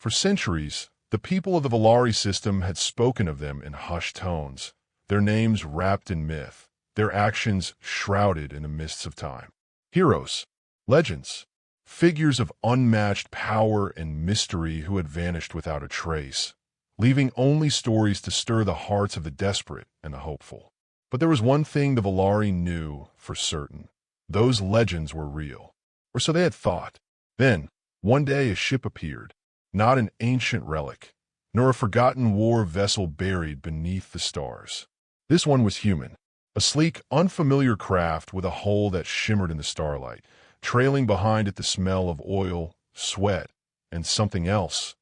For centuries, the people of the Valari system had spoken of them in hushed tones, their names wrapped in myth, their actions shrouded in the mists of time. Heroes, legends, figures of unmatched power and mystery who had vanished without a trace, leaving only stories to stir the hearts of the desperate and the hopeful. But there was one thing the Valari knew for certain. Those legends were real. Or so they had thought. Then, one day a ship appeared, not an ancient relic, nor a forgotten war vessel buried beneath the stars. This one was human, a sleek, unfamiliar craft with a hull that shimmered in the starlight, trailing behind it the smell of oil, sweat, and something else,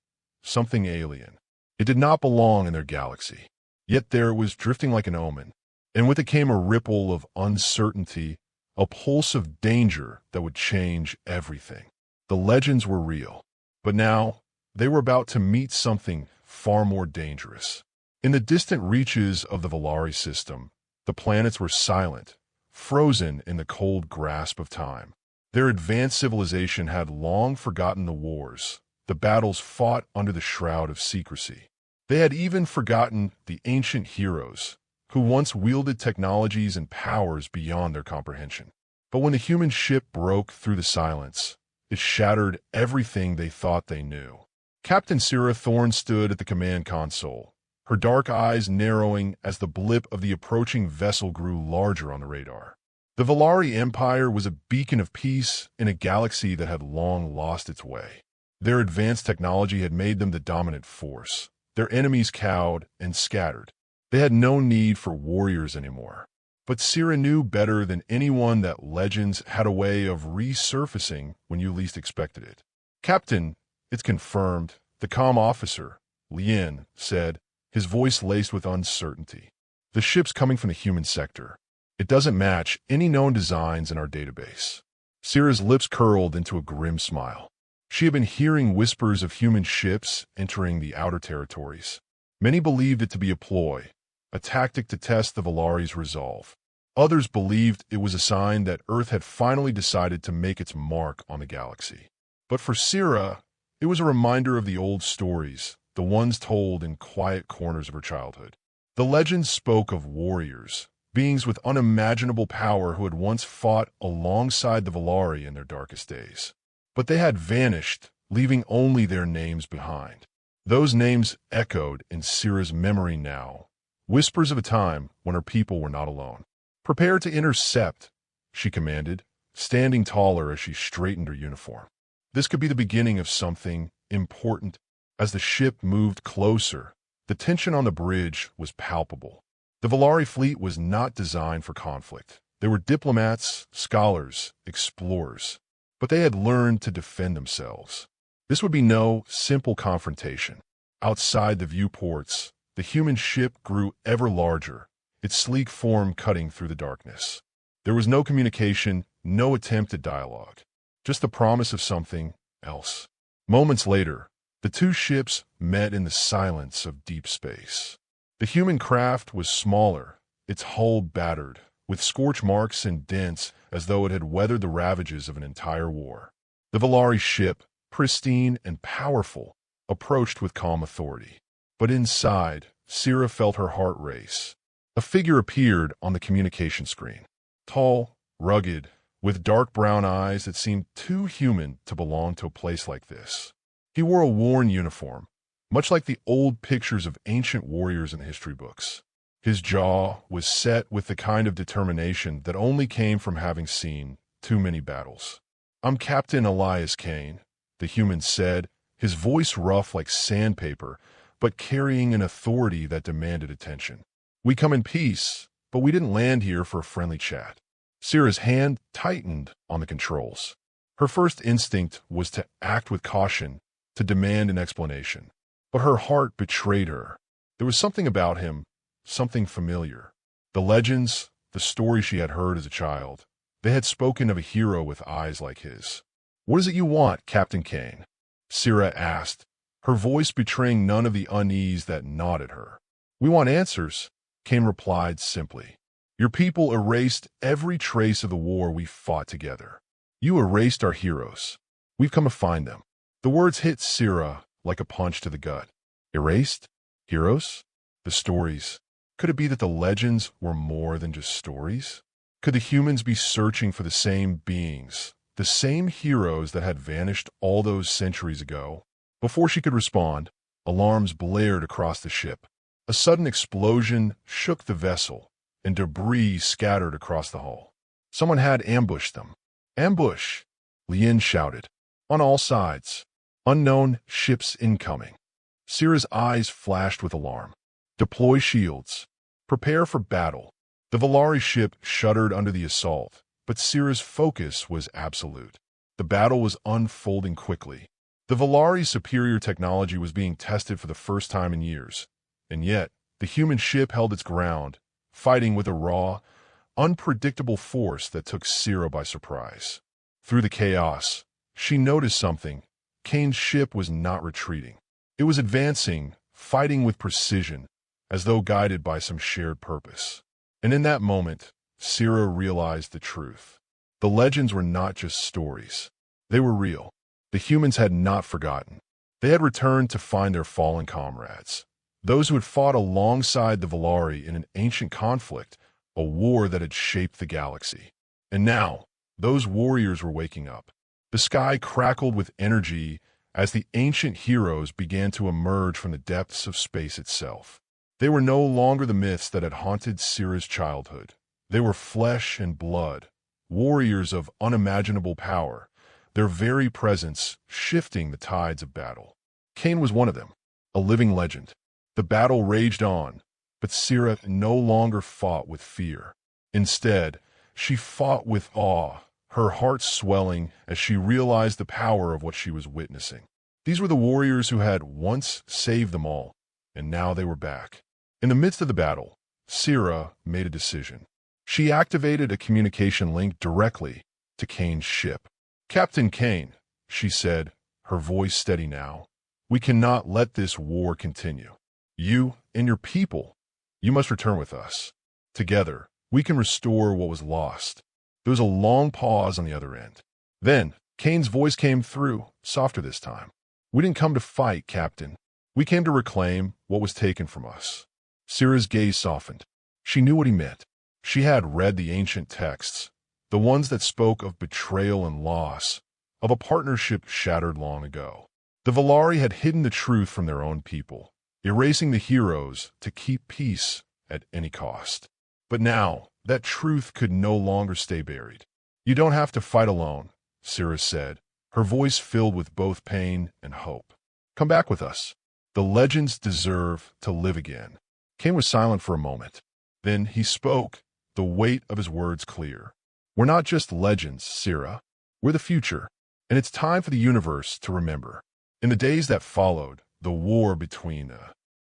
something alien. It did not belong in their galaxy, yet there it was drifting like an omen, and with it came a ripple of uncertainty, a pulse of danger that would change everything. The legends were real, but now they were about to meet something far more dangerous. In the distant reaches of the Valari system, the planets were silent, frozen in the cold grasp of time. Their advanced civilization had long forgotten the wars, the battles fought under the shroud of secrecy. They had even forgotten the ancient heroes, who once wielded technologies and powers beyond their comprehension. But when the human ship broke through the silence, it shattered everything they thought they knew. Captain Sira Thorne stood at the command console, her dark eyes narrowing as the blip of the approaching vessel grew larger on the radar. The Valari Empire was a beacon of peace in a galaxy that had long lost its way. Their advanced technology had made them the dominant force. Their enemies cowed and scattered. They had no need for warriors anymore. But Sira knew better than anyone that legends had a way of resurfacing when you least expected it. "Captain, it's confirmed," the comm officer, Lien, said, his voice laced with uncertainty. "The ship's coming from the human sector. It doesn't match any known designs in our database." Sira's lips curled into a grim smile. She had been hearing whispers of human ships entering the outer territories. Many believed it to be a ploy, a tactic to test the Valari's resolve. Others believed it was a sign that Earth had finally decided to make its mark on the galaxy. But for Sira, it was a reminder of the old stories, the ones told in quiet corners of her childhood. The legends spoke of warriors, beings with unimaginable power who had once fought alongside the Valari in their darkest days. But they had vanished, leaving only their names behind. Those names echoed in Sira's memory now, whispers of a time when her people were not alone. "Prepare to intercept," she commanded, standing taller as she straightened her uniform. This could be the beginning of something important. As the ship moved closer, the tension on the bridge was palpable. The Valari fleet was not designed for conflict. They were diplomats, scholars, explorers, but they had learned to defend themselves. This would be no simple confrontation. Outside the viewports, the human ship grew ever larger, its sleek form cutting through the darkness. There was no communication, no attempt at dialogue, just the promise of something else. Moments later, the two ships met in the silence of deep space. The human craft was smaller, its hull battered, with scorch marks and dents as though it had weathered the ravages of an entire war. The Valari ship, pristine and powerful, approached with calm authority. But inside, Sira felt her heart race. A figure appeared on the communication screen. Tall, rugged, with dark brown eyes that seemed too human to belong to a place like this. He wore a worn uniform, much like the old pictures of ancient warriors in the history books. His jaw was set with the kind of determination that only came from having seen too many battles. "I'm Captain Elias Kane," the human said, his voice rough like sandpaper, but carrying an authority that demanded attention. "We come in peace, but we didn't land here for a friendly chat." Sira's hand tightened on the controls. Her first instinct was to act with caution, to demand an explanation. But her heart betrayed her. There was something about him, something familiar. The legends, the stories she had heard as a child, they had spoken of a hero with eyes like his. "What is it you want, Captain Kane?" Sira asked, her voice betraying none of the unease that gnawed at her. "We want answers," Kane replied simply. "Your people erased every trace of the war we fought together. You erased our heroes. We've come to find them." The words hit Sira like a punch to the gut. Erased? Heroes? The stories. Could it be that the legends were more than just stories? Could the humans be searching for the same beings, the same heroes that had vanished all those centuries ago? Before she could respond, alarms blared across the ship. A sudden explosion shook the vessel, and debris scattered across the hull. Someone had ambushed them. Ambush! Lien shouted. On all sides. Unknown ships incoming. Syrah's eyes flashed with alarm. Deploy shields. Prepare for battle. The Valari ship shuddered under the assault, but Syrah's focus was absolute. The battle was unfolding quickly. The Valari's superior technology was being tested for the first time in years, and yet the human ship held its ground, fighting with a raw, unpredictable force that took Syrah by surprise. Through the chaos, she noticed something. Kane's ship was not retreating. It was advancing, fighting with precision, as though guided by some shared purpose. And in that moment, Syrah realized the truth. The legends were not just stories. They were real. The humans had not forgotten. They had returned to find their fallen comrades. Those who had fought alongside the Valari in an ancient conflict, a war that had shaped the galaxy. And now, those warriors were waking up. The sky crackled with energy as the ancient heroes began to emerge from the depths of space itself. They were no longer the myths that had haunted Syrah's childhood. They were flesh and blood, warriors of unimaginable power, their very presence shifting the tides of battle. Kane was one of them, a living legend. The battle raged on, but Syrah no longer fought with fear. Instead, she fought with awe, her heart swelling as she realized the power of what she was witnessing. These were the warriors who had once saved them all, and now they were back. In the midst of the battle, Syrah made a decision. She activated a communication link directly to Kane's ship. "Captain Kane," she said, her voice steady now, "we cannot let this war continue. You and your people, you must return with us. Together, we can restore what was lost." There was a long pause on the other end. Then, Kane's voice came through, softer this time. "We didn't come to fight, Captain. We came to reclaim what was taken from us." Syrah's gaze softened. She knew what he meant. She had read the ancient texts, the ones that spoke of betrayal and loss, of a partnership shattered long ago. The Valari had hidden the truth from their own people, erasing the heroes to keep peace at any cost. But now, that truth could no longer stay buried. "You don't have to fight alone," Syrah said, her voice filled with both pain and hope. "Come back with us. The legends deserve to live again." Kane was silent for a moment. Then he spoke, the weight of his words clear. "We're not just legends, Syrah. We're the future, and it's time for the universe to remember." In the days that followed, the war between